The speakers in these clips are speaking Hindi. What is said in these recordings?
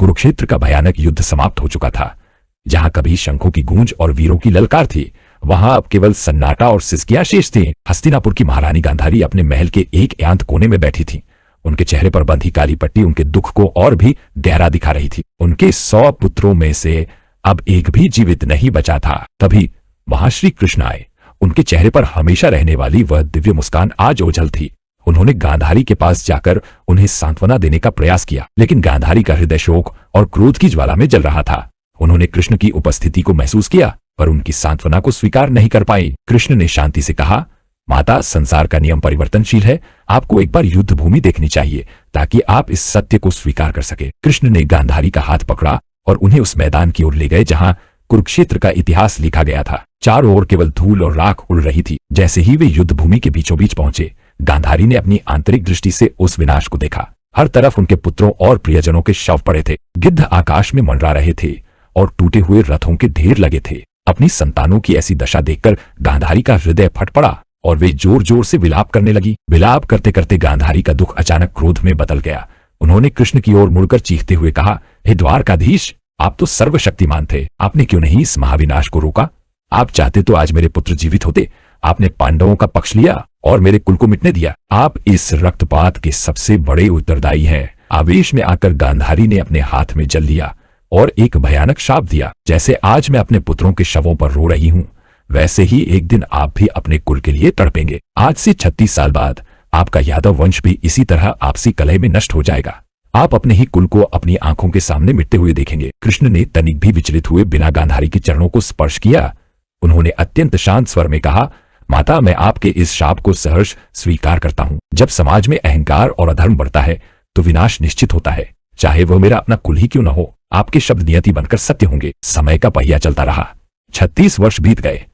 कुरुक्षेत्र का भयानक युद्ध समाप्त हो चुका था। जहां कभी शंखों की गूंज और वीरों की ललकार थी, वहां अब केवल सन्नाटा और सिसकियां शेष थी। हस्तिनापुर की महारानी गांधारी अपने महल के एक एकांत कोने में बैठी थी। उनके चेहरे पर बंधी काली पट्टी उनके दुख को और भी गहरा दिखा रही थी। उनके 100 पुत्रों में से अब एक भी जीवित नहीं बचा था। तभी वहां श्री कृष्ण आए। उनके चेहरे पर हमेशा रहने वाली वह दिव्य मुस्कान आज ओझल थी। उन्होंने गांधारी के पास जाकर उन्हें सांत्वना देने का प्रयास किया, लेकिन गांधारी का हृदय शोक और क्रोध की ज्वाला में जल रहा था। उन्होंने कृष्ण की उपस्थिति को महसूस किया, पर उनकी सांत्वना को स्वीकार नहीं कर पाई। कृष्ण ने शांति से कहा, माता, संसार का नियम परिवर्तनशील है। आपको एक बार युद्ध भूमि देखनी चाहिए ताकि आप इस सत्य को स्वीकार कर सके। कृष्ण ने गांधारी का हाथ पकड़ा और उन्हें उस मैदान की ओर ले गए जहां कुरुक्षेत्र का इतिहास लिखा गया था। चारों ओर केवल धूल और राख उड़ रही थी। जैसे ही वे युद्ध भूमि के बीचों बीच पहुंचे, गांधारी ने अपनी आंतरिक दृष्टि से उस विनाश को देखा। हर तरफ उनके पुत्रों और प्रियजनों के शव पड़े थे। गिद्ध आकाश में मंडरा रहे थे और टूटे हुए रथों के ढेर लगे थे। अपनी संतानों की ऐसी दशा देखकर गांधारी का हृदय फट पड़ा और वे जोर जोर से विलाप करने लगी। विलाप करते करते गांधारी का दुख अचानक क्रोध में बदल गया। उन्होंने कृष्ण की ओर मुड़कर चीखते हुए कहा, हे द्वारकाधीश, आप तो सर्वशक्तिमान थे। आपने क्यों नहीं इस महाविनाश को रोका? आप चाहते तो आज मेरे पुत्र जीवित होते। आपने पांडवों का पक्ष लिया और मेरे कुल को मिटने दिया। आप इस रक्तपात के सबसे बड़े उत्तरदायी हैं। आवेश में आकर गांधारी ने अपने हाथ में जल लिया और एक भयानक शाप दिया, जैसे आज मैं अपने पुत्रों के शवों पर रो रही हूं, वैसे ही एक दिन आप भी अपने कुल के लिए तड़पेंगे। आज से 36 साल बाद आपका यादव वंश भी इसी तरह आपसी कलह में नष्ट हो जाएगा। आप अपने ही कुल को अपनी आंखों के सामने मिटते हुए देखेंगे। कृष्ण ने तनिक भी विचलित हुए बिना गांधारी के चरणों को स्पर्श किया। उन्होंने अत्यंत शांत स्वर में कहा, माता, मैं आपके इस शाप को सहर्ष स्वीकार करता हूं। जब समाज में अहंकार और अधर्म बढ़ता है तो विनाश निश्चित होता है, चाहे वह मेरा अपना कुल ही क्यों न हो। आपके शब्द नियति बनकर सत्य होंगे। समय का पहिया चलता रहा। 36 वर्ष बीत गए।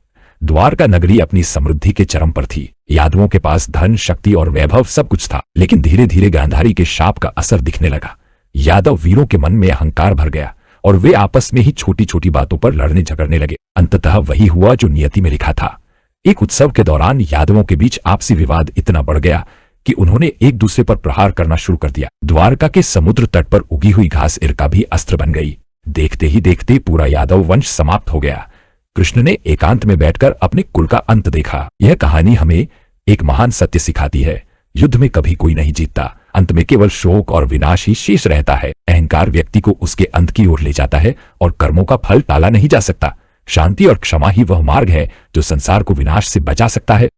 द्वारका नगरी अपनी समृद्धि के चरम पर थी। यादवों के पास धन, शक्ति और वैभव सब कुछ था, लेकिन धीरे धीरे गांधारी के शाप का असर दिखने लगा। यादव वीरों के मन में अहंकार भर गया और वे आपस में ही छोटी छोटी बातों पर लड़ने झगड़ने लगे। अंततः वही हुआ जो नियति में लिखा था। एक उत्सव के दौरान यादवों के बीच आपसी विवाद इतना बढ़ गया कि उन्होंने एक दूसरे पर प्रहार करना शुरू कर दिया। द्वारका के समुद्र तट पर उगी हुई घास इरका भी अस्त्र बन गई। देखते ही देखते पूरा यादव वंश समाप्त हो गया। कृष्ण ने एकांत में बैठकर अपने कुल का अंत देखा। यह कहानी हमें एक महान सत्य सिखाती है। युद्ध में कभी कोई नहीं जीतता। अंत में केवल शोक और विनाश ही शेष रहता है। अहंकार व्यक्ति को उसके अंत की ओर ले जाता है और कर्मों का फल टाला नहीं जा सकता। शांति और क्षमा ही वह मार्ग है जो संसार को विनाश से बचा सकता है।